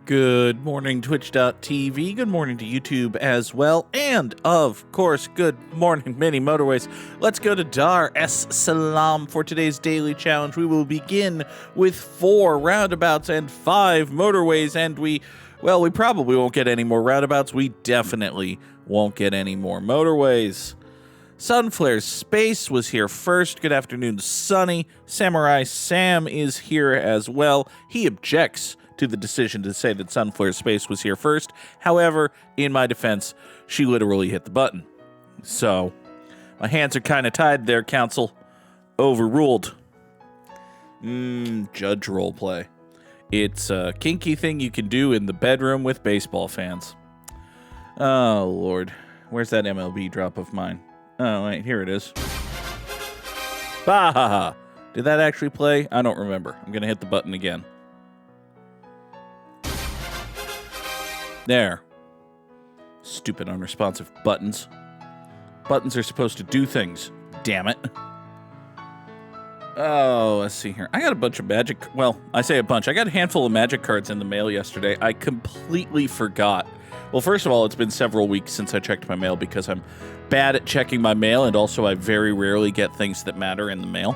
Good morning, Twitch.tv. Good morning to YouTube as well. And, of course, good morning, many motorways. Let's go to Dar es Salaam for today's daily challenge. We will begin with 4 roundabouts and 5 motorways. And we probably won't get any more roundabouts. We definitely won't get any more motorways. Sunflare's Space was here first. Good afternoon, Sunny. Samurai Sam is here as well. He objects to the decision to say that Sunflare's Space was here first. However, in my defense, she literally hit the button. So, my hands are kind of tied there, Council. Overruled. Judge roleplay. It's a kinky thing you can do in the bedroom with baseball fans. Oh, Lord. Where's that MLB drop of mine? Oh, wait, here it is. Bah! Did that actually play? I don't remember. I'm going to hit the button again. There. Stupid unresponsive buttons. Buttons are supposed to do things. Damn it. Oh, let's see here. I got a bunch of magic... Well, I say a bunch. I got a handful of magic cards in the mail yesterday. I completely forgot. Well, first of all, it's been several weeks since I checked my mail because I'm bad at checking my mail, and also I very rarely get things that matter in the mail.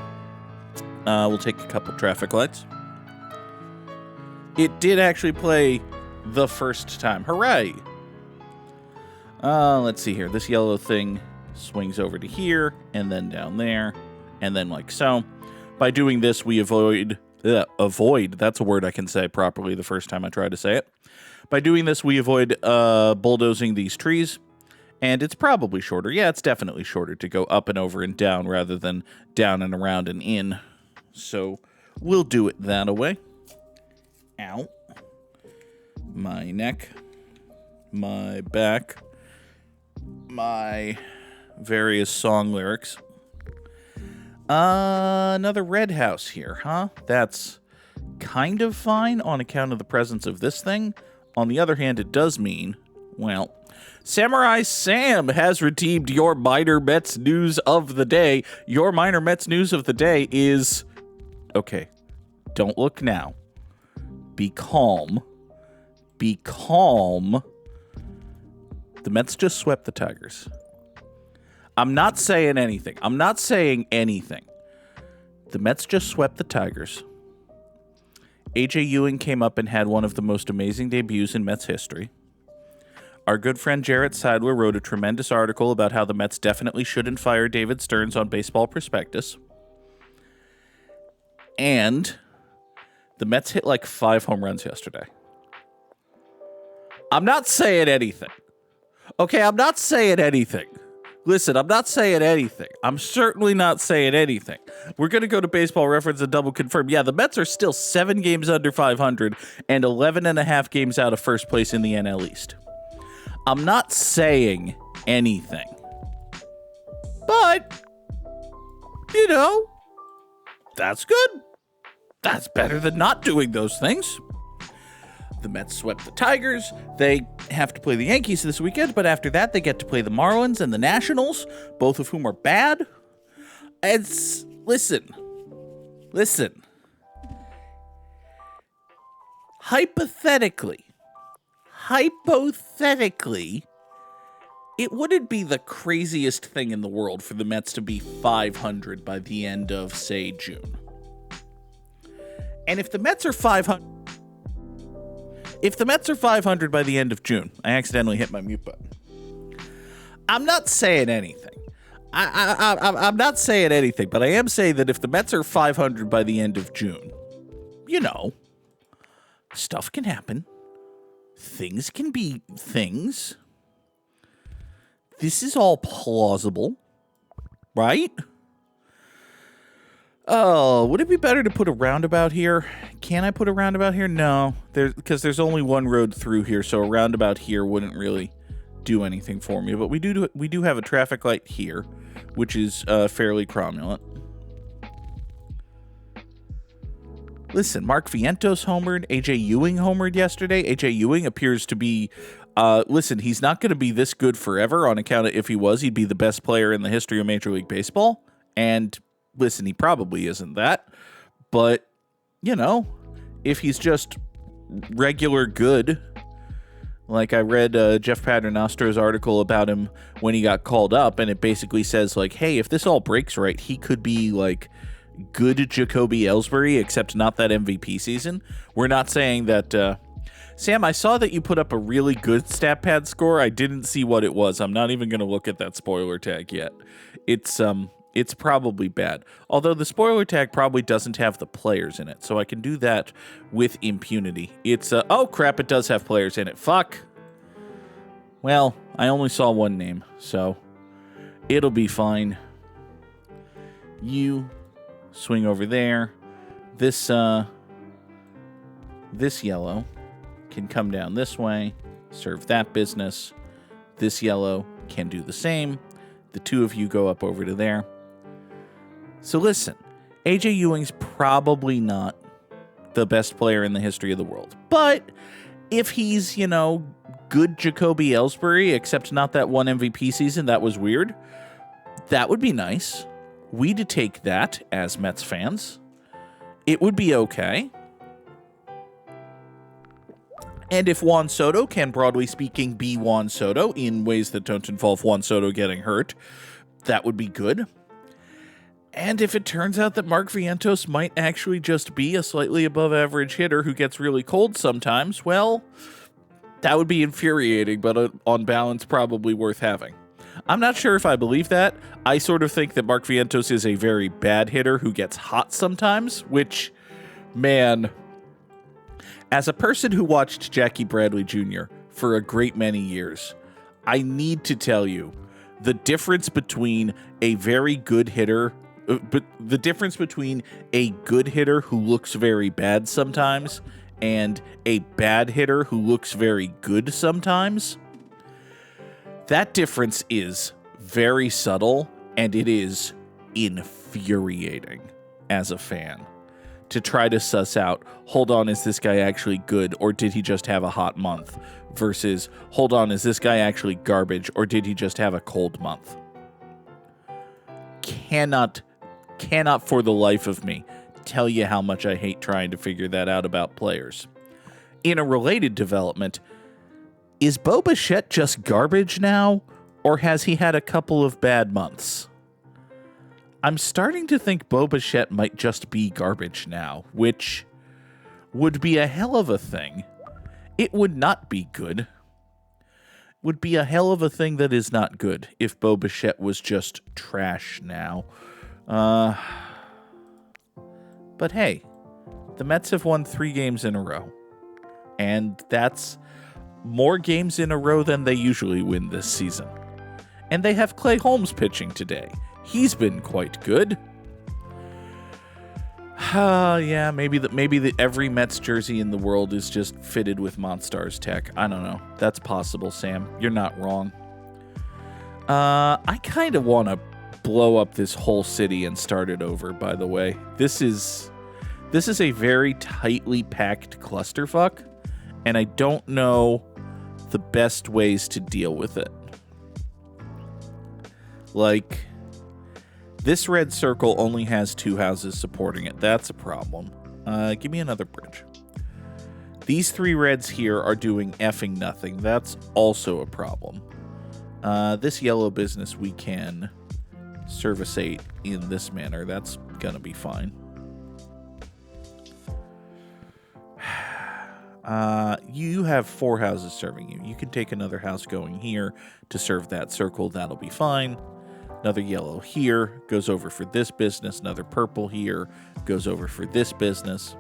We'll take a couple traffic lights. It did actually play the first time. Hooray! Let's see here. This yellow thing swings over to here, and then down there, and then like so. By doing this, we avoid, that's a word I can say properly the first time I try to say it. By doing this, we avoid bulldozing these trees, and it's probably shorter. Yeah, it's definitely shorter to go up and over and down rather than down and around and in. So we'll do it that way. Ow. My neck. My back. My various song lyrics. Another red house here, huh? That's kind of fine on account of the presence of this thing. On the other hand, it does mean, well, Samurai Sam has redeemed your minor Mets news of the day. Your minor Mets news of the day is... Okay, don't look now. Be calm. Be calm. The Mets just swept the Tigers. I'm not saying anything. I'm not saying anything. The Mets just swept the Tigers. A.J. Ewing came up and had one of the most amazing debuts in Mets history. Our good friend Jarrett Seidler wrote a tremendous article about how the Mets definitely shouldn't fire David Stearns on Baseball Prospectus. And the Mets hit like 5 home runs yesterday. I'm not saying anything. Okay, I'm not saying anything. Listen, I'm not saying anything. I'm certainly not saying anything. We're going to go to Baseball Reference and double confirm. Yeah, the Mets are still 7 games under 500 and 11 and a half games out of first place in the NL East. I'm not saying anything. But, you know, that's good. That's better than not doing those things. The Mets swept the Tigers. They have to play the Yankees this weekend, but after that, they get to play the Marlins and the Nationals, both of whom are bad. Listen. Hypothetically, it wouldn't be the craziest thing in the world for the Mets to be 500 by the end of, say, June. And if the Mets are 500... If the Mets are 500 by the end of June, I accidentally hit my mute button. I'm not saying anything. I'm not saying anything, but I am saying that if the Mets are 500 by the end of June, you know, stuff can happen. Things can be things. This is all plausible, right? Oh, would it be better to put a roundabout here? Can I put a roundabout here? No, because there's only one road through here, so a roundabout here wouldn't really do anything for me. But we do have a traffic light here, which is fairly prominent. Listen, Mark Vientos homered, A.J. Ewing homered yesterday. A.J. Ewing appears to be... listen, he's not going to be this good forever on account of if he was, he'd be the best player in the history of Major League Baseball. And... listen, he probably isn't that, but, you know, if he's just regular good. Like, I read Jeff Paternostro's article about him when he got called up, and it basically says, like, hey, if this all breaks right, he could be, like, good Jacoby Ellsbury, except not that MVP season. We're not saying that... Sam, I saw that you put up a really good stat pad score. I didn't see what it was. I'm not even going to look at that spoiler tag yet. It's probably bad. Although the spoiler tag probably doesn't have the players in it, so I can do that with impunity. It's, oh crap, it does have players in it. Fuck. Well, I only saw one name, so it'll be fine. You swing over there. This yellow can come down this way, serve that business. This yellow can do the same. The two of you go up over to there. So listen, AJ Ewing's probably not the best player in the history of the world. But if he's, you know, good Jacoby Ellsbury, except not that one MVP season, that was weird, that would be nice. We'd take that as Mets fans. It would be okay. And if Juan Soto can, broadly speaking, be Juan Soto in ways that don't involve Juan Soto getting hurt, that would be good. And if it turns out that Mark Vientos might actually just be a slightly above average hitter who gets really cold sometimes, well, that would be infuriating, but on balance, probably worth having. I'm not sure if I believe that. I sort of think that Mark Vientos is a very bad hitter who gets hot sometimes, which, man, as a person who watched Jackie Bradley Jr. for a great many years, I need to tell you the difference between a very good hitter, but the difference between a good hitter who looks very bad sometimes and a bad hitter who looks very good sometimes, that difference is very subtle, and it is infuriating as a fan to try to suss out, hold on, is this guy actually good, or did he just have a hot month? Versus, hold on, is this guy actually garbage, or did he just have a cold month? Cannot for the life of me tell you how much I hate trying to figure that out about players. In a related development, is Bo Bichette just garbage now, or has he had a couple of bad months? I'm starting to think Bo Bichette might just be garbage now, which would be a hell of a thing. It would not be good. Would be a hell of a thing that is not good if Bo Bichette was just trash now. But hey, the Mets have won 3 games in a row. And that's more games in a row than they usually win this season. And they have Clay Holmes pitching today. He's been quite good. Yeah, maybe every Mets jersey in the world is just fitted with Monstars tech. I don't know. That's possible, Sam. You're not wrong. I kind of want to blow up this whole city and start it over, by the way. This is a very tightly packed clusterfuck, and I don't know the best ways to deal with it. Like, this red circle only has 2 houses supporting it. That's a problem. Give me another bridge. These 3 reds here are doing effing nothing. That's also a problem. This yellow business we can servicate in this manner. That's gonna be fine. You have 4 houses serving you. You can take another house going here to serve that circle. That'll be fine. Another yellow here goes over for this business. Another purple here goes over for this business.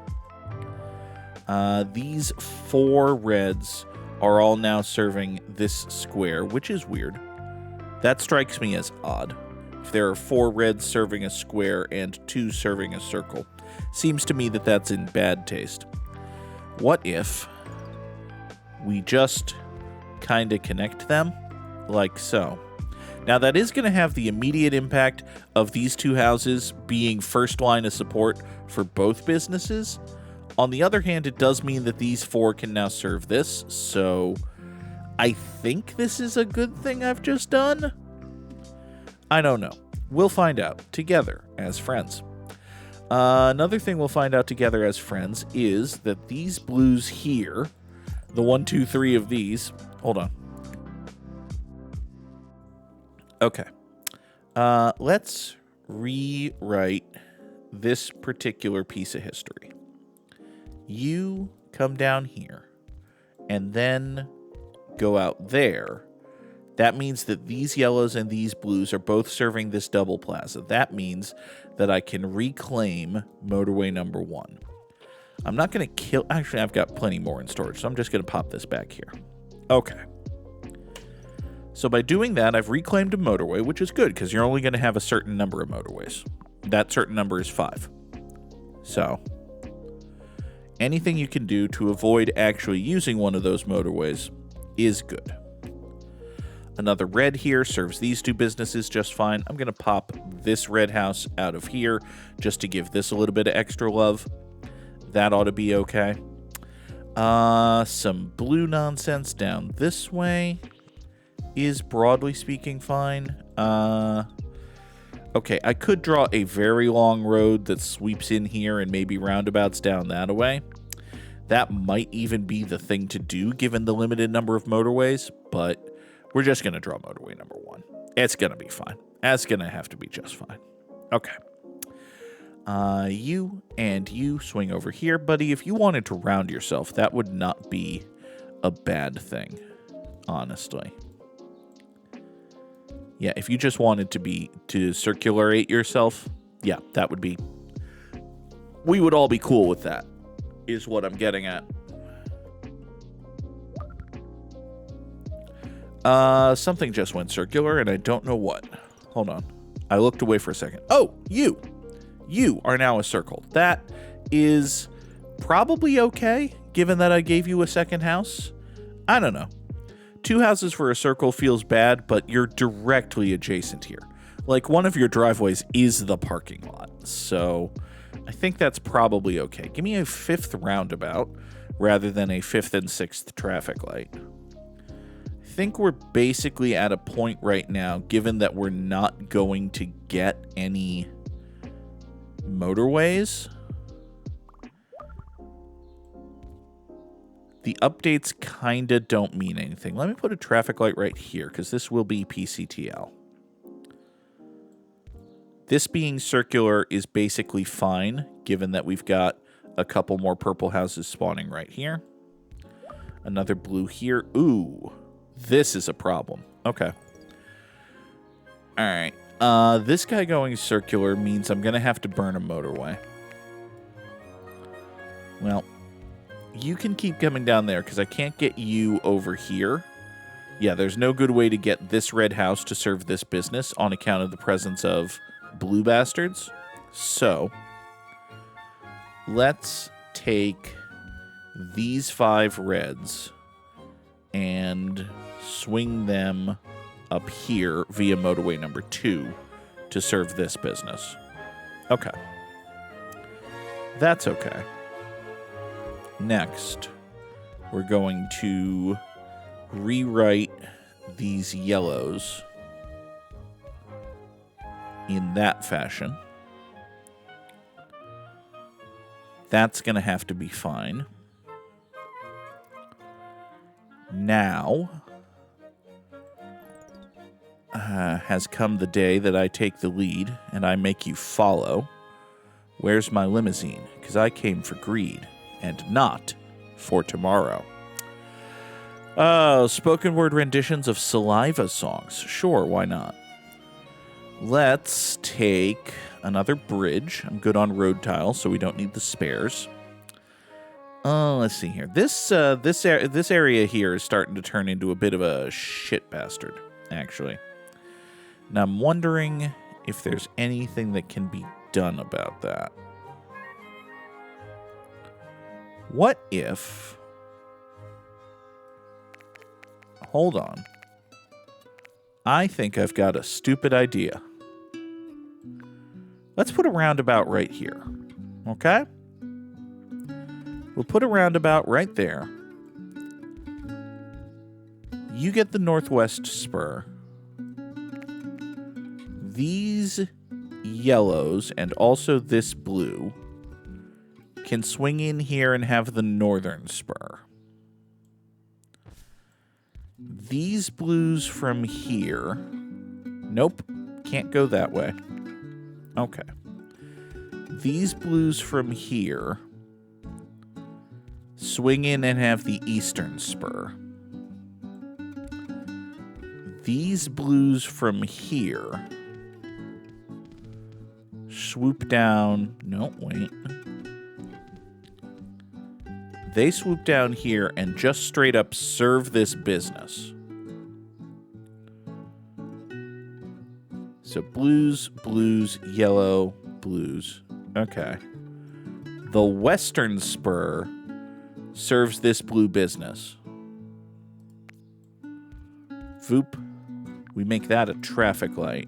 These 4 reds are all now serving this square, which is weird. That strikes me as odd. If there are 4 reds serving a square and 2 serving a circle, seems to me that that's in bad taste. What if we just kind of connect them like so? Now, that is going to have the immediate impact of these 2 houses being first line of support for both businesses. On the other hand, it does mean that these 4 can now serve this, so I think this is a good thing I've just done. I don't know. We'll find out together as friends. Another thing we'll find out together as friends is that these blues here, the 1, 2, 3 of these, hold on. Okay. Let's rewrite this particular piece of history. You come down here and then go out there. That means that these yellows and these blues are both serving this double plaza. That means that I can reclaim motorway number 1. I'm not going to kill... Actually, I've got plenty more in storage, so I'm just going to pop this back here. Okay. So by doing that, I've reclaimed a motorway, which is good, because you're only going to have a certain number of motorways. That certain number is 5. So, anything you can do to avoid actually using one of those motorways is good. Another red here serves these 2 businesses just fine. I'm going to pop this red house out of here just to give this a little bit of extra love. That ought to be okay. Some blue nonsense down this way is, broadly speaking, fine. Okay, I could draw a very long road that sweeps in here and maybe roundabouts down that way. That might even be the thing to do given the limited number of motorways, but we're just going to draw motorway number 1. It's going to be fine. That's going to have to be just fine. Okay. You and you swing over here, buddy. If you wanted to round yourself, that would not be a bad thing, honestly. Yeah, if you just wanted to circulate yourself, yeah, that would be... We would all be cool with that, is what I'm getting at. Something just went circular, and I don't know what. Hold on. I looked away for a second. Oh, you! You are now a circle. That is probably okay, given that I gave you a second house. I don't know. 2 houses for a circle feels bad, but you're directly adjacent here. Like, one of your driveways is the parking lot, so I think that's probably okay. Give me a 5th roundabout rather than a 5th and 6th traffic light. I think we're basically at a point right now, given that we're not going to get any motorways. The updates kind of don't mean anything. Let me put a traffic light right here, because this will be PCTL. This being circular is basically fine, given that we've got a couple more purple houses spawning right here. Another blue here. Ooh, this is a problem. Okay. All right. This guy going circular means I'm going to have to burn a motorway. Well, you can keep coming down there because I can't get you over here. Yeah, there's no good way to get this red house to serve this business on account of the presence of blue bastards. So, let's take these 5 reds and swing them up here via motorway number 2 to serve this business. Okay. That's okay. Next, we're going to rewrite these yellows in that fashion. That's going to have to be fine. Now has come the day that I take the lead and I make you follow. Where's my limousine? Because I came for greed and not for tomorrow. Spoken word renditions of saliva songs. Sure, why not? Let's take another bridge. I'm good on road tiles, so we don't need the spares. Let's see here. This area here is starting to turn into a bit of a shit bastard, actually. Now I'm wondering if there's anything that can be done about that. What if... Hold on. I think I've got a stupid idea. Let's put a roundabout right here. Okay? We'll put a roundabout right there. You get the northwest spur. These yellows and also this blue can swing in here and have the northern spur. These blues from here... Nope, can't go that way. Okay. These blues from here swing in and have the eastern spur. These blues from here swoop down. No, wait. They swoop down here and just straight up serve this business. So blues, blues, yellow, blues. Okay. The western spur serves this blue business. Voop. We make that a traffic light.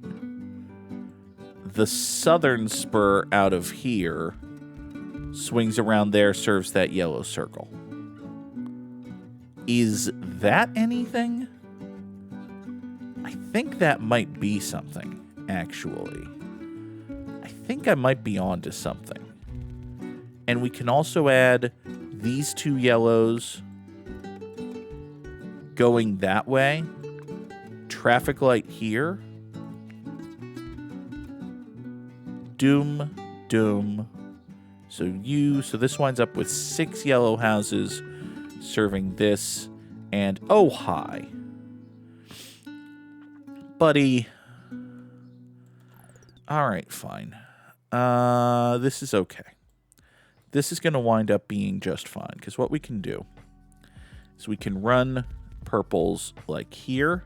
The southern spur out of here swings around there, serves that yellow circle. Is that anything? I think that might be something, actually. I think I might be onto something. And we can also add these two yellows going that way. Traffic light here. Doom, doom. So this winds up with 6 yellow houses serving this. And, oh, hi. Buddy. All right, fine. This is okay. This is going to wind up being just fine, because what we can do is we can run purples like here.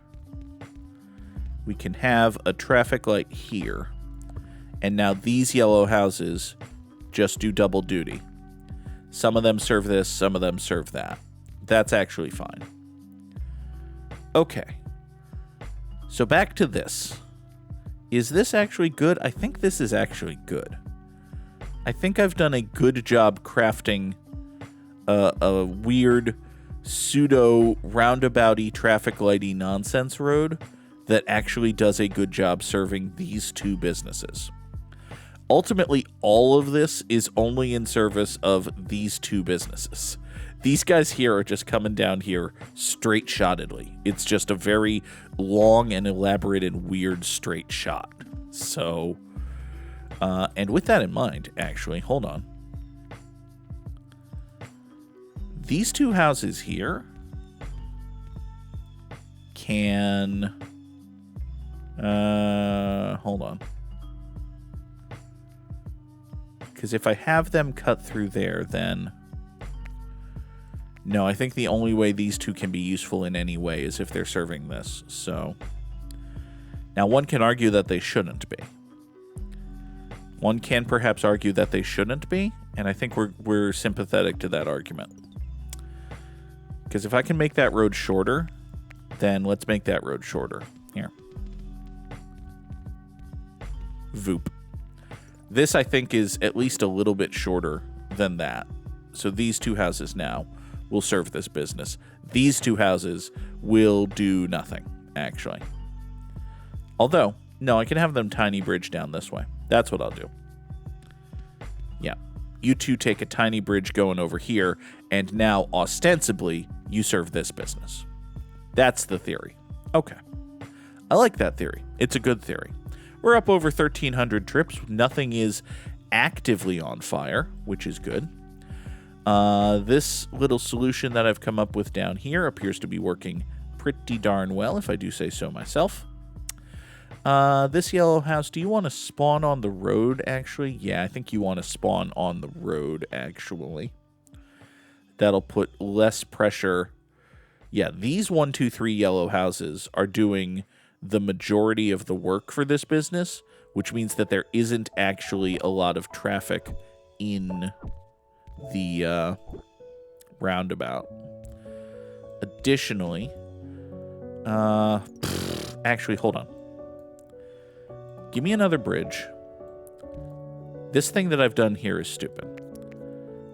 We can have a traffic light here. And now these yellow houses just do double duty. Some of them serve this, some of them serve that. That's actually fine. Okay. So back to this. Is this actually good? I think this is actually good. I think I've done a good job crafting a weird pseudo roundabouty traffic lighty nonsense road that actually does a good job serving these two businesses. Ultimately, all of this is only in service of these two businesses. These guys here are just coming down here straight-shottedly. It's just a very long and elaborated weird straight shot. So, and with that in mind, actually, hold on. These two houses here can... hold on. Because if I have them cut through there, then... No, I think the only way these two can be useful in any way is if they're serving this. So, now one can argue that they shouldn't be. One can perhaps argue that they shouldn't be, and I think we're sympathetic to that argument. Because if I can make that road shorter, then let's make that road shorter. Here. Voop. This, I think, is at least a little bit shorter than that. So these two houses now will serve this business. These two houses will do nothing, actually. Although, no, I can have them tiny bridge down this way. That's what I'll do. Yeah. You two take a tiny bridge going over here, and now, ostensibly, you serve this business. That's the theory. Okay. I like that theory. It's a good theory. We're up over 1,300 trips. Nothing is actively on fire, which is good. This little solution that I've come up with down here appears to be working pretty darn well, if I do say so myself. This yellow house, do you want to spawn on the road, actually? Yeah, I think you want to spawn on the road, actually. That'll put less pressure. Yeah, these 1, 2, 3 yellow houses are doing the majority of the work for this business, which means that there isn't actually a lot of traffic in the roundabout. Additionally, actually, hold on. Give me another bridge. This thing that I've done here is stupid.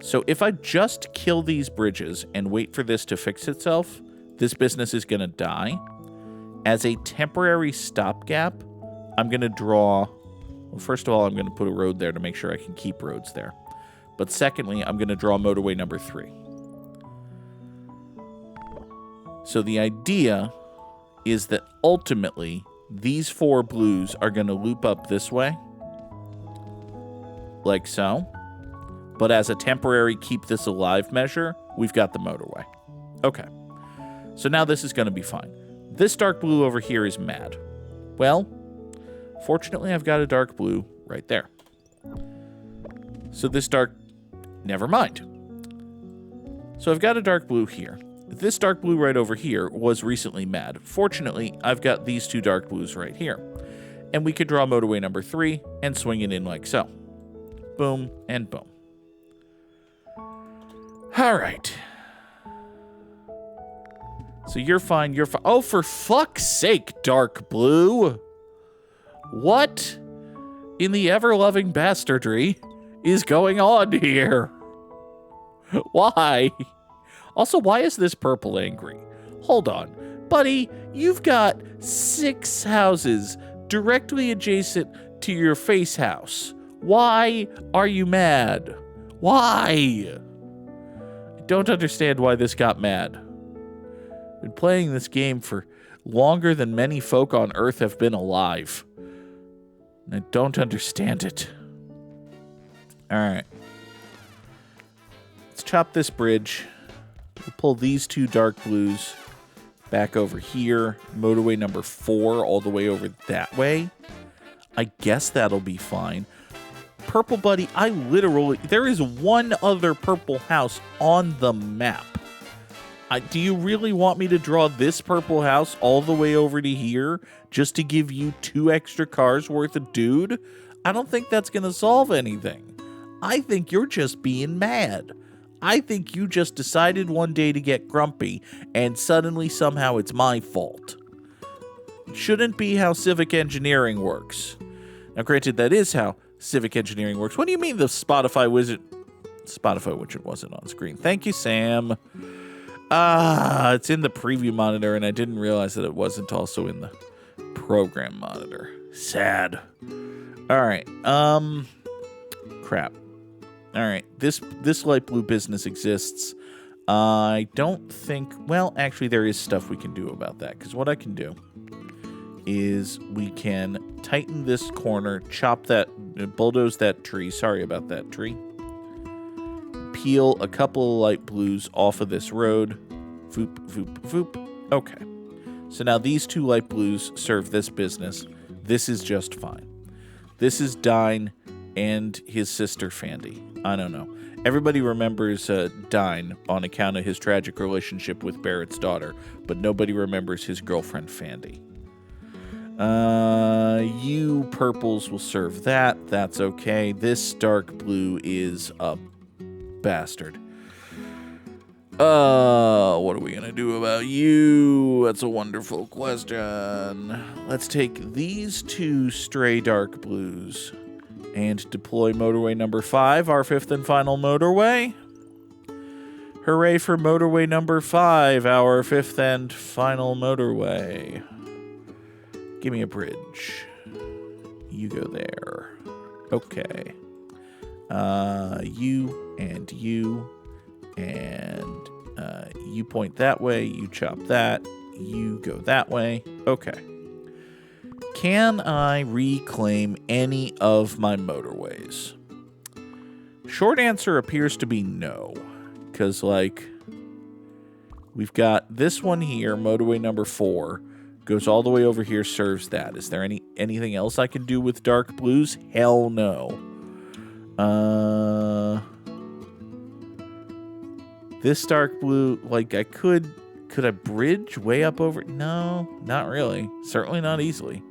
So if I just kill these bridges and wait for this to fix itself, this business is going to die. As a temporary stopgap, I'm going to draw Well, first of all, I'm going to put a road there to make sure I can keep roads there. But secondly, I'm going to draw motorway number 3. So the idea is that ultimately, these 4 blues are going to loop up this way. Like so. But as a temporary keep this alive measure, we've got the motorway. Okay. So now this is going to be fine. This dark blue over here is mad. Well, fortunately, I've got a dark blue right there. So this dark... Never mind. So I've got a dark blue here. This dark blue right over here was recently mad. Fortunately, I've got these 2 dark blues right here. And we could draw motorway number 3 and swing it in like so. Boom and boom. All right. So you're fine, you're fine. Oh, for fuck's sake, dark blue. What in the ever-loving bastardry is going on here? Why? Also, why is this purple angry? Hold on. Buddy, you've got 6 houses directly adjacent to your face house. Why are you mad? Why? I don't understand why this got mad. I've been playing this game for longer than many folk on Earth have been alive. And I don't understand it. Alright. Let's chop this bridge. We'll pull these 2 dark blues back over here. Motorway number 4 all the way over that way. I guess that'll be fine. Purple buddy, there is one other purple house on the map. Do you really want me to draw this purple house all the way over to here just to give you 2 extra cars worth of dude? I don't think that's going to solve anything. I think you're just being mad. I think you just decided one day to get grumpy and suddenly somehow it's my fault. It shouldn't be how civic engineering works. Now, granted, that is how civic engineering works. What do you mean the Spotify widget wasn't on screen? Thank you, Sam. It's in the preview monitor, and I didn't realize that it wasn't also in the program monitor. Sad. All right. Crap. All right. This light blue business exists. I don't think... Well, actually, there is stuff we can do about that, because what I can do is we can tighten this corner, chop that, bulldoze that tree. Sorry about that tree. Peel a couple of light blues off of this road. Voop, voop, voop. Okay. So now these 2 light blues serve this business. This is just fine. This is Dine and his sister Fandy. I don't know. Everybody remembers Dine on account of his tragic relationship with Barrett's daughter, but nobody remembers his girlfriend Fandy. You purples will serve that. That's okay. This dark blue is a bastard. What are we gonna do about you? That's a wonderful question. Let's take these 2 stray dark blues and deploy motorway number 5, our 5th and final motorway. Hooray for motorway number 5, our 5th and final motorway. Give me a bridge. You go there. Okay. You and you. And you point that way. You chop that. You go that way. Okay. Can I reclaim any of my motorways? Short answer appears to be no. Because, we've got this one here, motorway number 4. Goes all the way over here, serves that. Is there anything else I can do with dark blues? Hell no. This dark blue, could I bridge way up over? No, not really. Certainly not easily.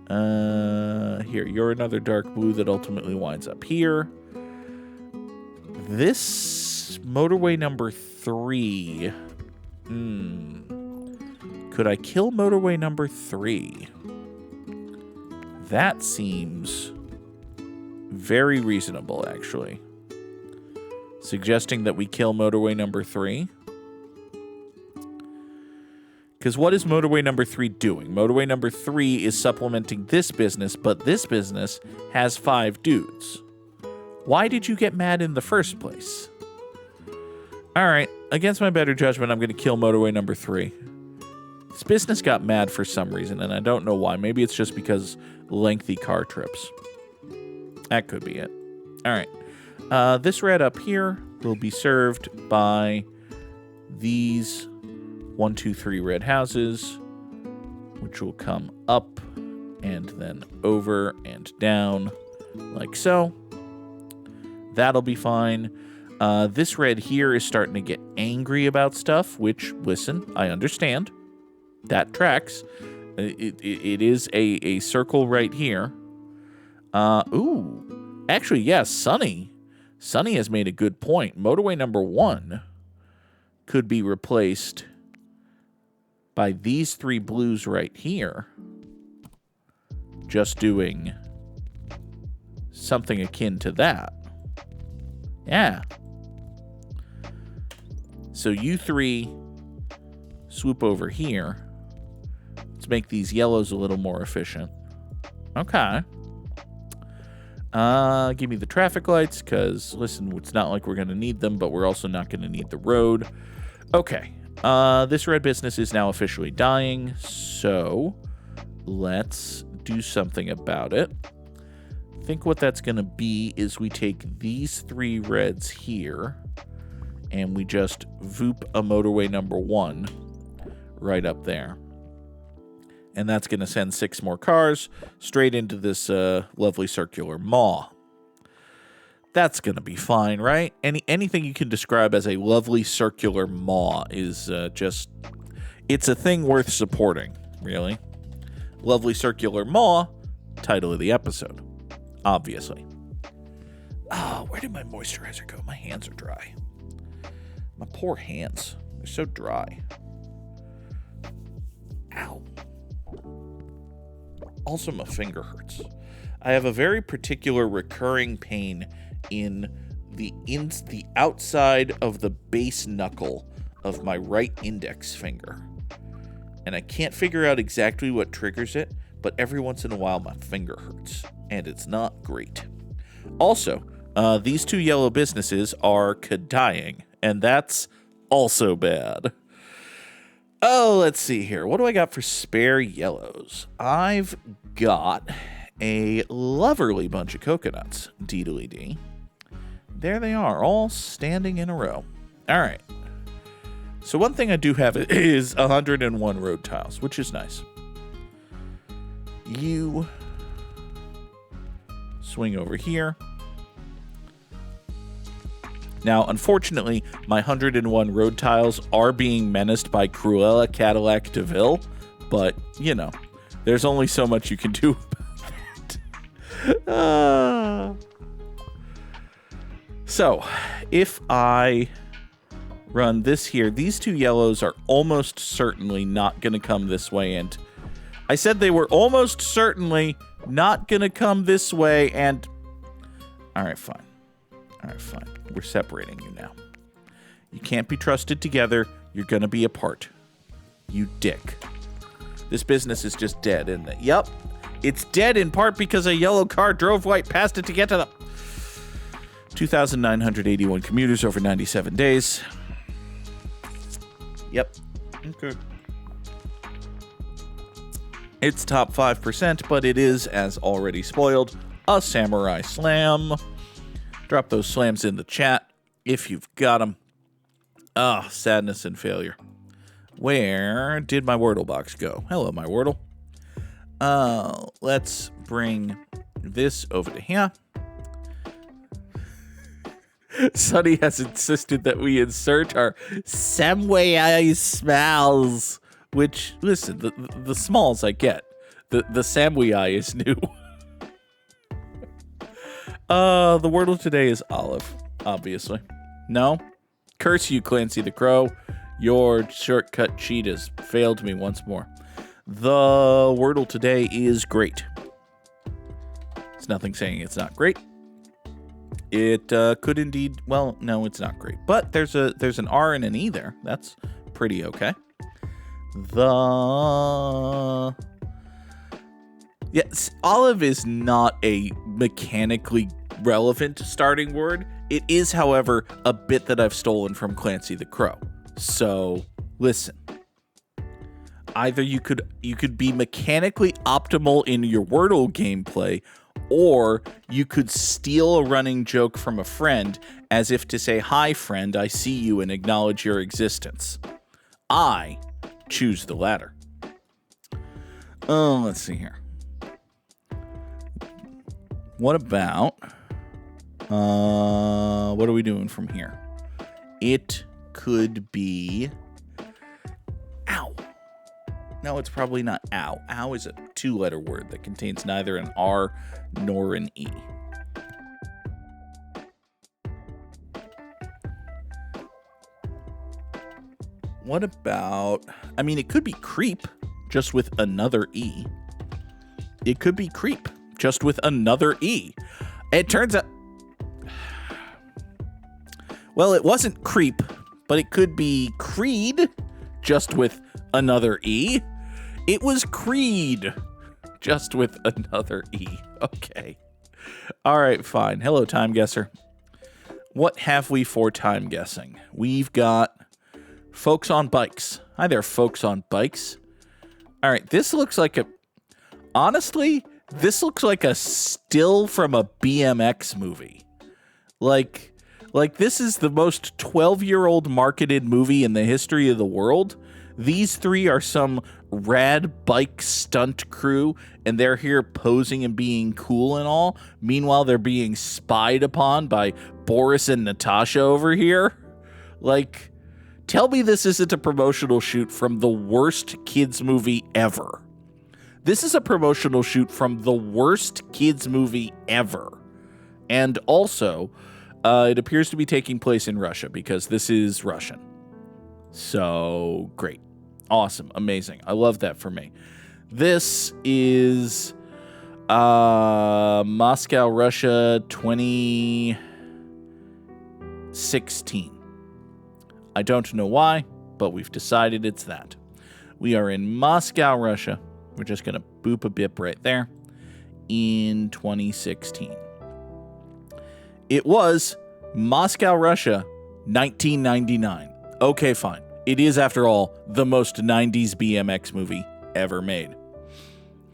Here, you're another dark blue that ultimately winds up here. This motorway number 3. Could I kill motorway number 3? That seems very reasonable, actually. Suggesting that we kill motorway number 3. Because what is motorway number 3 doing? Motorway number 3 is supplementing this business, but this business has 5 dudes. Why did you get mad in the first place? All right, against my better judgment, I'm going to kill motorway number 3. This business got mad for some reason, and I don't know why. Maybe it's just because lengthy car trips. That could be it. All right. This red up here will be served by these 1, 2, 3 red houses, which will come up and then over and down like so. That'll be fine. This red here is starting to get angry about stuff, which, listen, I understand. That tracks. It is a circle right here. Ooh. Actually, yes, Sunny. Sunny has made a good point. Motorway number 1 could be replaced by these 3 blues right here. Just doing something akin to that. Yeah. So you 3 swoop over here. Let's make these yellows a little more efficient. Okay. Give me the traffic lights, because, listen, it's not like we're going to need them, but we're also not going to need the road. Okay. This red business is now officially dying, so let's do something about it. I think what that's going to be is we take these 3 reds here, and we just voop a motorway number 1 right up there. And that's going to send 6 more cars straight into this lovely circular maw. That's going to be fine, right? Anything you can describe as a lovely circular maw is just... It's a thing worth supporting, really. Lovely circular maw, title of the episode, obviously. Oh, where did my moisturizer go? My hands are dry. My poor hands. They're so dry. Ow. Also, my finger hurts. I have a very particular recurring pain in the outside of the base knuckle of my right index finger. And I can't figure out exactly what triggers it, but every once in a while my finger hurts, and it's not great. Also, these 2 yellow businesses are dying, and that's also bad. Oh, let's see here. What do I got for spare yellows? I've got a lovely bunch of coconuts. Deedly-dee. There they are, all standing in a row. All right. So one thing I do have is 101 road tiles, which is nice. You swing over here. Now, unfortunately, my 101 road tiles are being menaced by Cruella Cadillac DeVille, but, you know, there's only so much you can do about that. So, if I run this here, these 2 yellows are almost certainly not going to come this way, and I said they were almost certainly not going to come this way, and... All right, fine. All right, fine. We're separating you now. You can't be trusted together. You're going to be apart. You dick. This business is just dead, isn't it? Yep. It's dead in part because a yellow car drove right past it to get to the... 2,981 commuters over 97 days. Yep. Okay. It's top 5%, but it is, as already spoiled, a samurai slam. Drop those slams in the chat if you've got them. Ah, sadness and failure. Where did my Wordle box go? Hello, my Wordle. Let's bring this over to here. Sunny has insisted that we insert our Samway smells, which, listen, the smalls I get. The Samway is new. The Wordle today is olive, obviously. No? Curse you, Clancy the Crow. Your shortcut cheat has failed me once more. The Wordle today is great. It's nothing saying it's not great. It could indeed... Well, no, it's not great. But there's an R and an E there. That's pretty okay. the... Yes, olive is not a mechanically relevant starting word. It is, however, a bit that I've stolen from Clancy the Crow. So, listen. Either you could be mechanically optimal in your Wordle gameplay, or you could steal a running joke from a friend as if to say, "Hi, friend, I see you," and acknowledge your existence. I choose the latter. Let's see here. What about... what are we doing from here? It could be... Ow. No, it's probably not ow. Ow is a two-letter word that contains neither an R nor an E. What about... I mean, it could be creep, just with another E. It could be creep, just with another E. It turns out... Well, it wasn't creep, but it could be creed, just with another E. It was creed, just with another E. Okay. All right, fine. Hello, time guesser. What have we for time guessing? We've got folks on bikes. Hi there, folks on bikes. All right, this looks like a... Honestly, this looks like a still from a BMX movie. Like this is the most 12-year-old marketed movie in the history of the world. These three are some rad bike stunt crew, and they're here posing and being cool and all. Meanwhile, they're being spied upon by Boris and Natasha over here. Like, tell me this isn't a promotional shoot from the worst kids movie ever. This is a promotional shoot from the worst kids movie ever. And also, it appears to be taking place in Russia because this is Russian. So, great. Awesome. Amazing. I love that for me. This is Moscow, Russia, 2016. I don't know why, but we've decided it's that. We are in Moscow, Russia. We're just going to boop a bip right there. In 2016. It was Moscow, Russia, 1999. Okay, fine. It is, after all, the most 90s BMX movie ever made.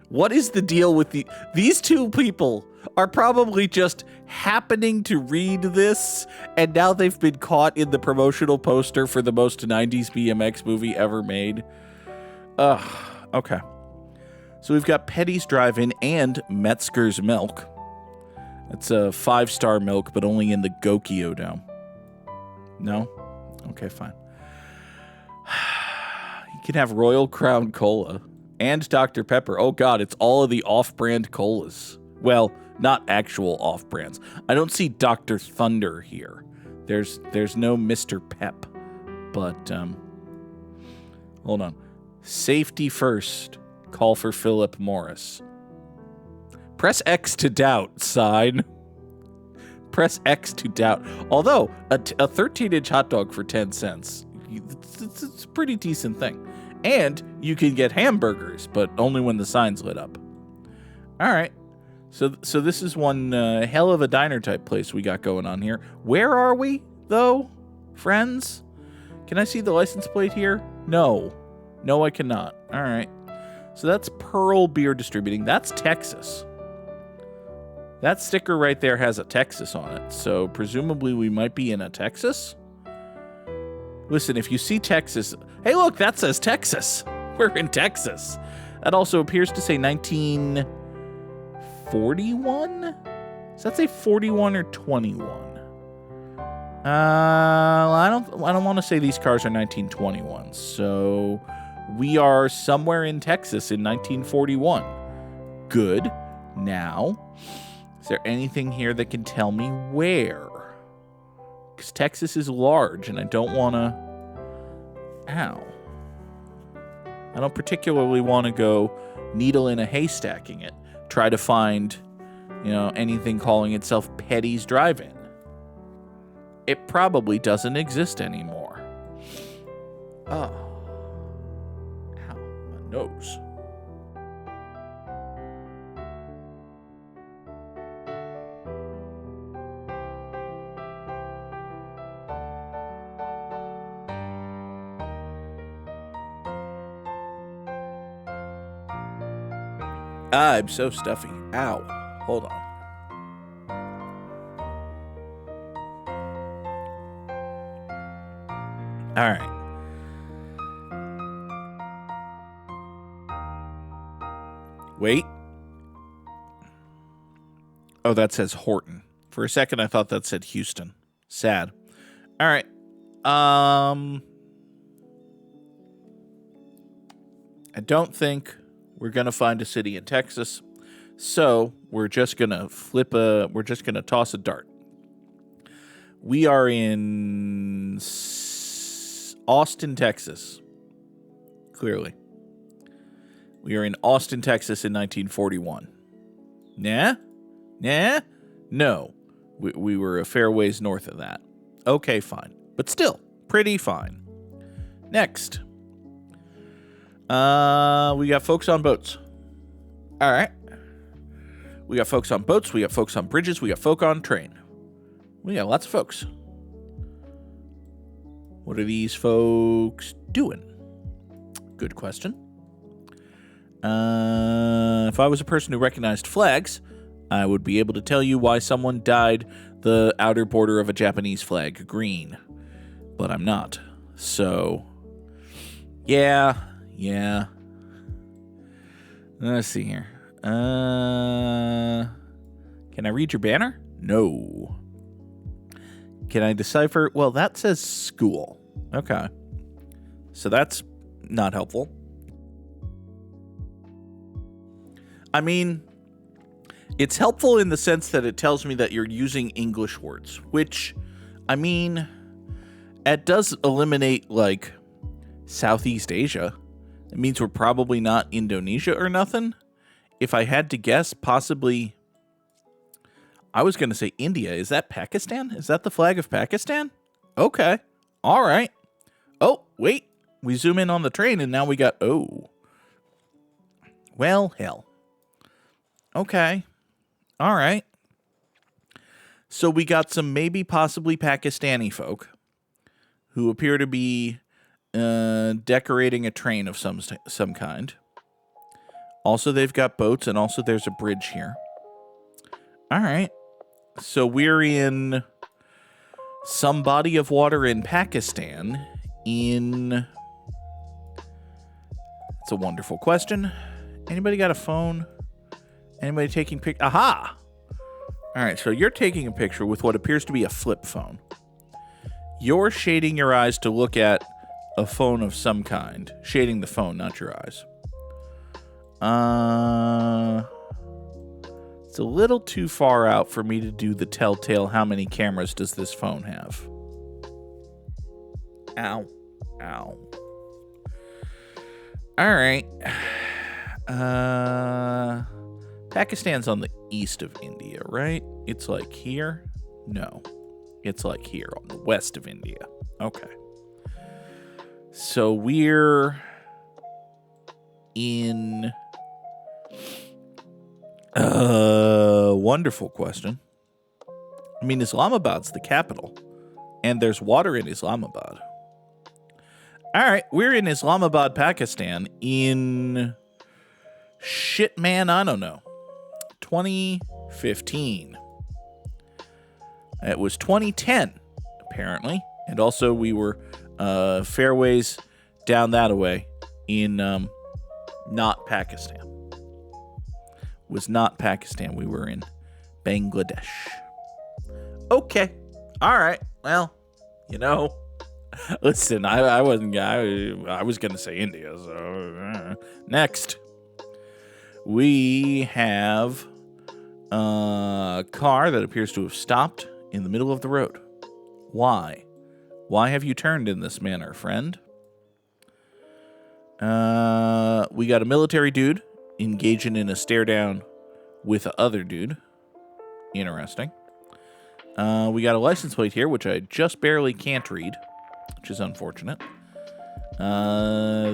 What is the deal with these two people are probably just happening to read this, and now they've been caught in the promotional poster for the most 90s BMX movie ever made. Okay. So we've got Petty's Drive-In and Metzger's Milk. It's a 5-star milk, but only in the Gokyo Dome. No? Okay, fine. You can have Royal Crown Cola and Dr. Pepper. Oh God, it's all of the off-brand colas. Well, not actual off-brands. I don't see Dr. Thunder here. There's no Mr. Pep. But, hold on. Safety first. Call for Philip Morris. Press X to doubt, sign. Press X to doubt. Although, a 13-inch hot dog for 10 cents. It's a pretty decent thing. And you can get hamburgers, but only when the sign's lit up. All right. So this is one hell of a diner type place we got going on here. Where are we, though, friends? Can I see the license plate here? No. No, I cannot. All right. So that's Pearl Beer Distributing. That's Texas. That sticker right there has a Texas on it. So presumably we might be in a Texas. Listen, if you see Texas... Hey, look, that says Texas. We're in Texas. That also appears to say 1941? Does that say 41 or 21? I don't want to say these cars are 1921. So we are somewhere in Texas in 1941. Good. Now, is there anything here that can tell me where? Because Texas is large, and I don't want to... Ow. I don't particularly want to go needle in a haystacking it. Try to find, anything calling itself Petty's Drive-In. It probably doesn't exist anymore. Oh. knows? I'm so stuffy. Ow. Hold on. All right. Wait. Oh, that says Horton. For a second, I thought that said Houston. Sad. All right. I don't think we're going to find a city in Texas. So we're just going to toss a dart. We are in Austin, Texas. Clearly. We are in Austin, Texas in 1941. Nah? No. We were a fair ways north of that. Okay, fine. But still, pretty fine. Next. We got folks on boats. All right. We got folks on boats. We got folks on bridges. We got folk on train. We got lots of folks. What are these folks doing? Good question. If I was a person who recognized flags, I would be able to tell you why someone dyed the outer border of a Japanese flag green. But I'm not. So, yeah. Let's see here. Can I read your banner? No. Can I decipher? Well, that says school. Okay. So that's not helpful. I mean, it's helpful in the sense that it tells me that you're using English words, which, I mean, it does eliminate, like, Southeast Asia. It means we're probably not Indonesia or nothing. If I had to guess, possibly, I was going to say India. Is that Pakistan? Is that the flag of Pakistan? Okay. All right. Oh, wait. We zoom in on the train and now we got, oh. Well, hell. Okay. All right. So we got some maybe possibly Pakistani folk who appear to be decorating a train of some kind. Also, they've got boats, and also there's a bridge here. All right. So we're in some body of water in Pakistan in... It's a wonderful question. Anybody got a phone? Anybody taking pic? Aha! All right, so you're taking a picture with what appears to be a flip phone. You're shading your eyes to look at a phone of some kind. Shading the phone, not your eyes. It's a little too far out for me to do the telltale how many cameras does this phone have. Ow. All right. Pakistan's on the east of India, right? It's like here? No. It's like here on the west of India. Okay. So we're in... Wonderful question. I mean, Islamabad's the capital, and there's water in Islamabad. All right, we're in Islamabad, Pakistan in... Shit, man, I don't know. 2015. It was 2010, apparently. And also we were fairways down that way in not Pakistan. Was not Pakistan. We were in Bangladesh. Okay. All right. Well, you know, listen, I was going to say India. So next. We have a car that appears to have stopped in the middle of the road. Why? Why have you turned in this manner, friend? We got a military dude engaging in a stare down with the other dude. Interesting. We got a license plate here, which I just barely can't read, which is unfortunate.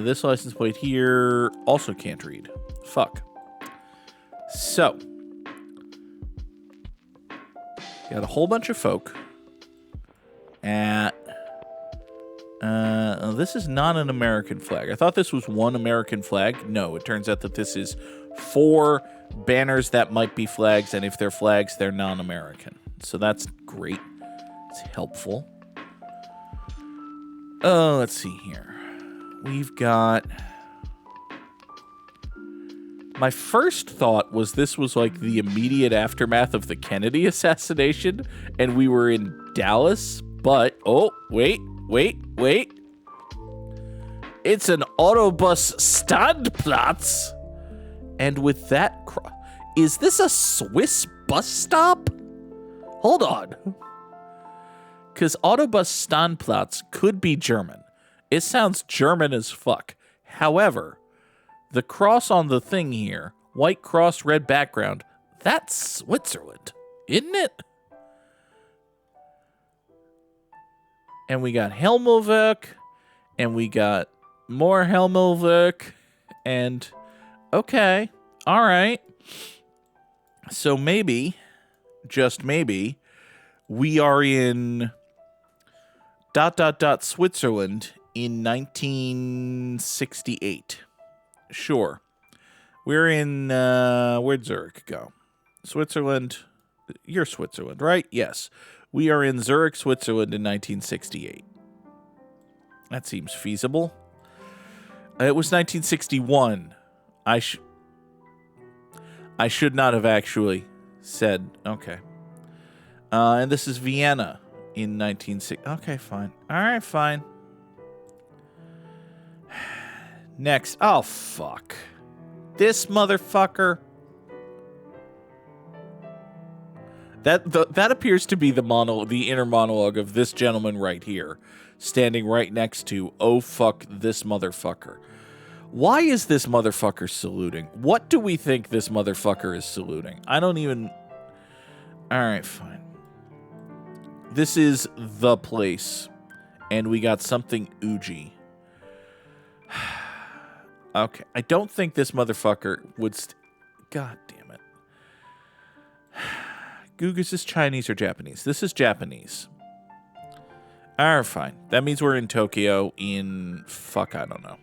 This license plate here also can't read. Fuck. So, got a whole bunch of folk at... this is not an American flag. I thought this was one American flag. No, it turns out that this is 4 banners that might be flags, and if they're flags, they're non-American. So that's great. It's helpful. Oh, let's see here. We've got... My first thought was this was like the immediate aftermath of the Kennedy assassination, and we were in Dallas, but... Oh, wait. It's an Autobus Standplatz. And with that... Is this a Swiss bus stop? Hold on. Because Autobus Standplatz could be German. It sounds German as fuck. However, the cross on the thing here, white cross, red background, that's Switzerland, isn't it? And we got Helmelwerk, and we got more Helmelwerk, and okay, all right. So maybe, just maybe, we are in ... Switzerland in 1968. Sure. We're in, where'd Zurich go? Switzerland. You're Switzerland, right? Yes. We are in Zurich, Switzerland in 1968. That seems feasible. It was 1961. I should not have actually said, okay. And this is Vienna in 1960. Okay, fine. All right, fine. Next. Oh, fuck. This motherfucker. That appears to be the inner monologue of this gentleman right here, standing right next to, oh, fuck this motherfucker. Why is this motherfucker saluting? What do we think this motherfucker is saluting? I don't even... All right, fine. This is the place, and we got something Uji. Okay, I don't think this motherfucker would... God damn it. Goog, is this Chinese or Japanese? This is Japanese. Alright, fine. That means we're in Tokyo in... Fuck, I don't know.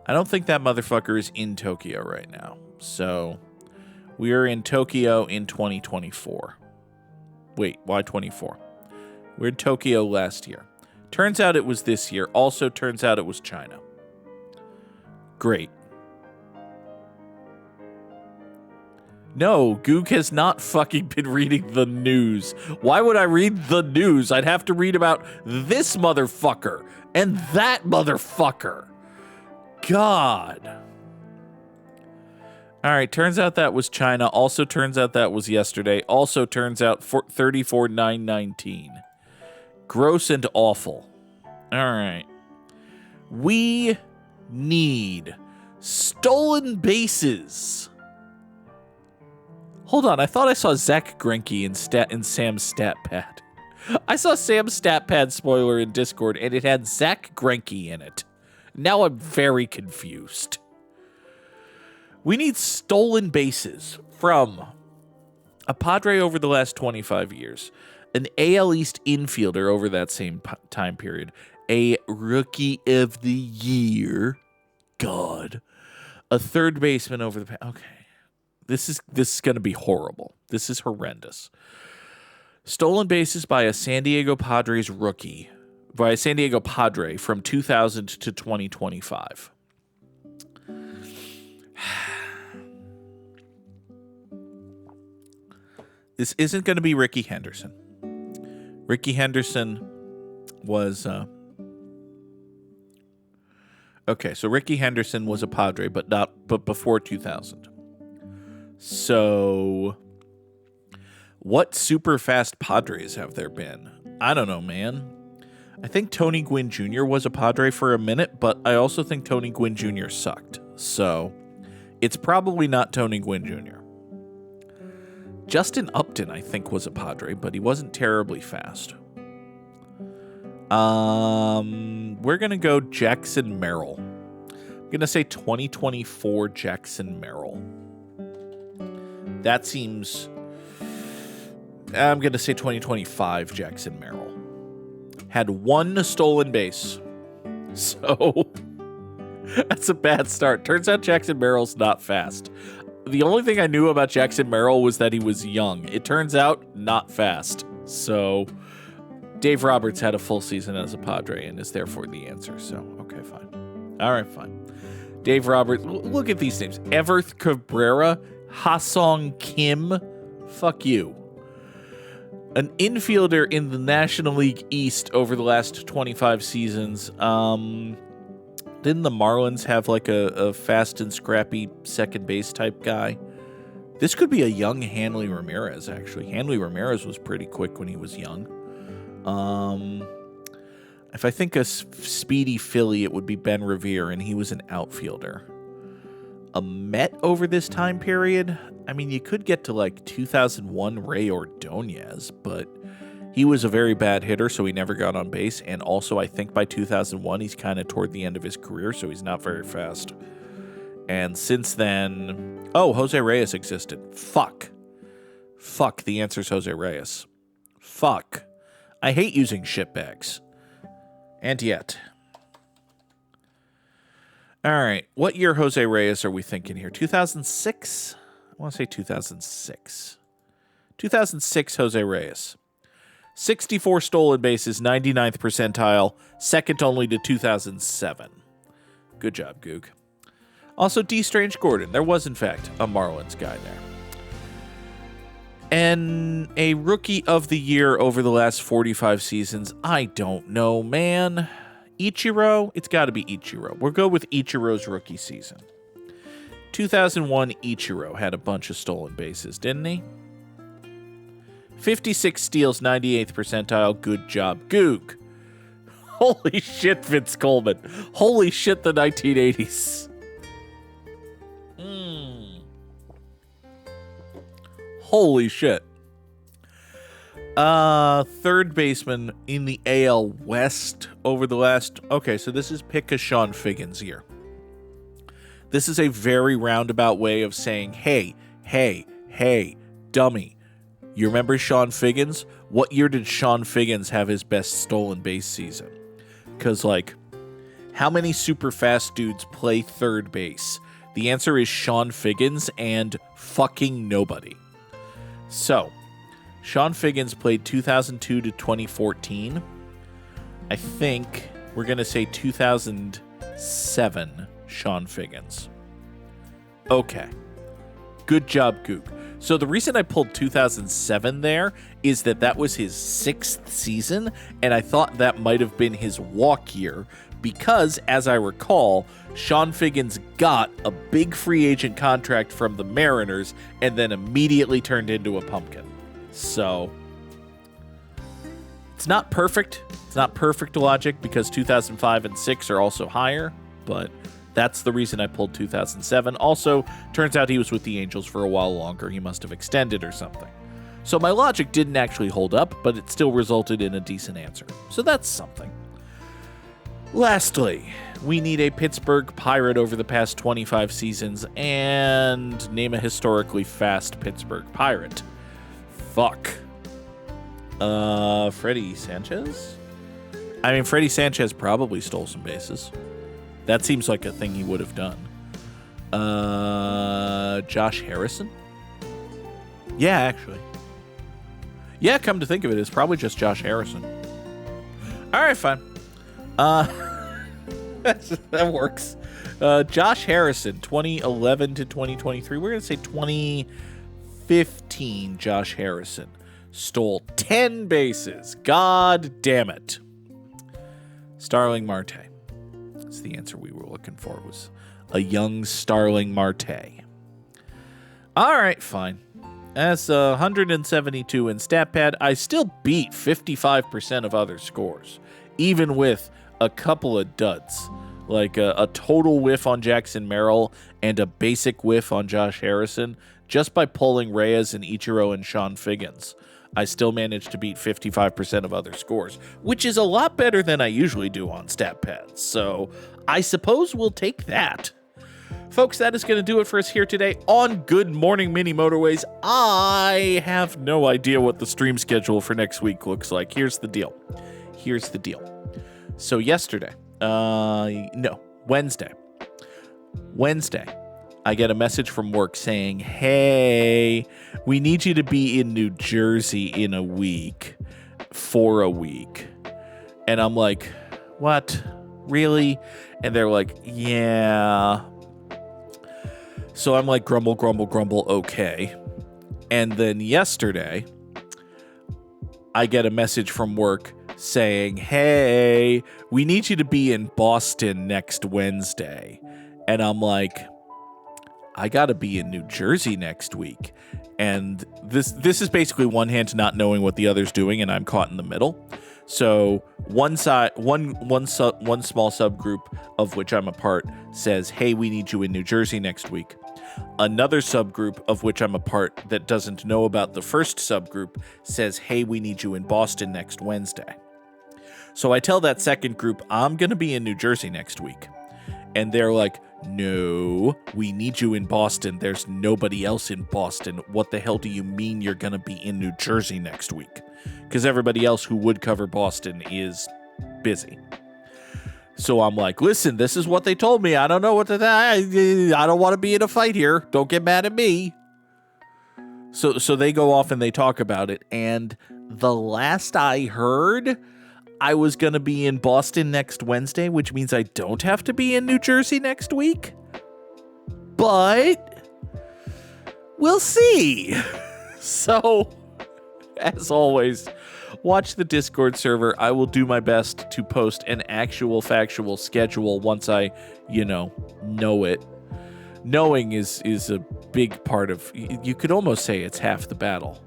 I don't think that motherfucker is in Tokyo right now. So, we are in Tokyo in 2024. Wait, why 24? We're in Tokyo last year. Turns out it was this year. Also turns out it was China. Great. No, Goog has not fucking been reading the news. Why would I read the news? I'd have to read about this motherfucker and that motherfucker. God. All right, turns out that was China. Also turns out that was yesterday. Also turns out 34,919. Gross and awful. All right. We need stolen bases. Hold on, I thought I saw Zach Greinke in Sam's StatPad. I saw Sam's StatPad spoiler in Discord, and it had Zach Greinke in it. Now I'm very confused. We need stolen bases from a Padre over the last 25 years, an AL East infielder over that same time period, a Rookie of the Year, God, a third baseman over the... Okay. This is going to be horrible. This is horrendous. Stolen bases by a San Diego Padre from 2000 to 2025. This isn't going to be Ricky Henderson. Ricky Henderson was... Okay, so Ricky Henderson was a Padre, but before 2000. So, what super fast Padres have there been? I don't know, man. I think Tony Gwynn Jr. was a Padre for a minute, but I also think Tony Gwynn Jr. sucked. So, it's probably not Tony Gwynn Jr. Justin Upton, I think, was a Padre, but he wasn't terribly fast. We're going to go Jackson Merrill. I'm going to say 2024 Jackson Merrill. That seems... I'm going to say 2025 Jackson Merrill. Had 1 stolen base. So, that's a bad start. Turns out Jackson Merrill's not fast. The only thing I knew about Jackson Merrill was that he was young. It turns out, not fast. So, Dave Roberts had a full season as a Padre and is therefore the answer. So, okay, fine. All right, fine. Dave Roberts, look at these names. Everth Cabrera, Ha-Song Kim, fuck you. An infielder in the National League East over the last 25 seasons. Didn't the Marlins have like a fast and scrappy second base type guy? This could be a young Hanley Ramirez, actually. Hanley Ramirez was pretty quick when he was young. If I think a speedy Philly, it would be Ben Revere, and he was an outfielder. A Met over this time period? I mean, you could get to like 2001 Ray Ordonez, but he was a very bad hitter, so he never got on base. And also, I think by 2001, he's kind of toward the end of his career, so he's not very fast. And since then... Oh, Jose Reyes existed. Fuck. Fuck, the answer's Jose Reyes. Fuck. I hate using shitbags. And yet... All right, what year Jose Reyes are we thinking here? 2006? I want to say 2006. 2006 Jose Reyes. 64 stolen bases, 99th percentile, second only to 2007. Good job, Goog. Also, D. Strange Gordon. There was, in fact, a Marlins guy there. And a rookie of the year over the last 45 seasons. I don't know, man. Ichiro? It's got to be Ichiro. We'll go with Ichiro's rookie season. 2001 Ichiro had a bunch of stolen bases, didn't he? 56 steals, 98th percentile. Good job, Goog. Holy shit, Vince Coleman. Holy shit, the 1980s. Holy shit. Third baseman in the AL West over the last... Okay, so this is pick a Sean Figgins year. This is a very roundabout way of saying, hey, dummy. You remember Sean Figgins? What year did Sean Figgins have his best stolen base season? Because, like, how many super fast dudes play third base? The answer is Sean Figgins and fucking nobody. So... Sean Figgins played 2002 to 2014. I think we're going to say 2007 Sean Figgins. Okay. Good job, Goog. So the reason I pulled 2007 there is that was his 6th season, and I thought that might have been his walk year because, as I recall, Sean Figgins got a big free agent contract from the Mariners and then immediately turned into a pumpkin. So, it's not perfect. It's not perfect logic because 2005 and 6 are also higher, but that's the reason I pulled 2007. Also, turns out he was with the Angels for a while longer. He must have extended or something. So my logic didn't actually hold up, but it still resulted in a decent answer. So that's something. Lastly, we need a Pittsburgh Pirate over the past 25 seasons and name a historically fast Pittsburgh Pirate. Fuck. Freddie Sanchez? I mean, Freddie Sanchez probably stole some bases. That seems like a thing he would have done. Josh Harrison? Yeah, actually. Yeah, come to think of it, it's probably just Josh Harrison. All right, fine. That works. Josh Harrison, 2011 to 2023. We're going to say 2015 Josh Harrison stole 10 bases. God damn it. Starling Marte. That's the answer we were looking for, was a young Starling Marte. All right, fine. That's 172 in StatPad. I still beat 55% of other scores, even with a couple of duds, like a total whiff on Jackson Merrill and a basic whiff on Josh Harrison, just by pulling Reyes and Ichiro and Sean Figgins. I still managed to beat 55% of other scores, which is a lot better than I usually do on stat pads. So I suppose we'll take that. Folks, that is going to do it for us here today on Good Morning Mini Motorways. I have no idea what the stream schedule for next week looks like. Here's the deal. So yesterday, Wednesday, I get a message from work saying, hey, we need you to be in New Jersey in a week, for a week. And I'm like, what? Really? And they're like, yeah. So I'm like, grumble, okay. And then yesterday, I get a message from work saying, hey, we need you to be in Boston next Wednesday. And I'm like, I gotta be in New Jersey next week. And this is basically one hand not knowing what the other's doing, and I'm caught in the middle. So one small subgroup of which I'm a part says, hey, we need you in New Jersey next week. Another subgroup of which I'm a part that doesn't know about the first subgroup says, hey, we need you in Boston next Wednesday. So I tell that second group, I'm going to be in New Jersey next week. And they're like, no, we need you in Boston. There's nobody else in Boston. What the hell do you mean you're going to be in New Jersey next week? Because everybody else who would cover Boston is busy. So I'm like, listen, this is what they told me. I don't know what to I don't want to be in a fight here. Don't get mad at me. So they go off and they talk about it. And the last I heard, I was going to be in Boston next Wednesday, which means I don't have to be in New Jersey next week. But we'll see. So, as always, watch the Discord server. I will do my best to post an actual factual schedule once I, know it. Knowing is a big part of, you could almost say it's half the battle,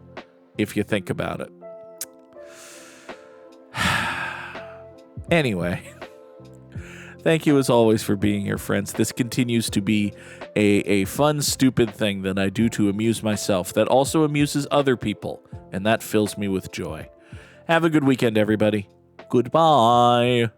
if you think about it. Anyway, thank you as always for being here, friends. This continues to be a fun, stupid thing that I do to amuse myself that also amuses other people, and that fills me with joy. Have a good weekend, everybody. Goodbye.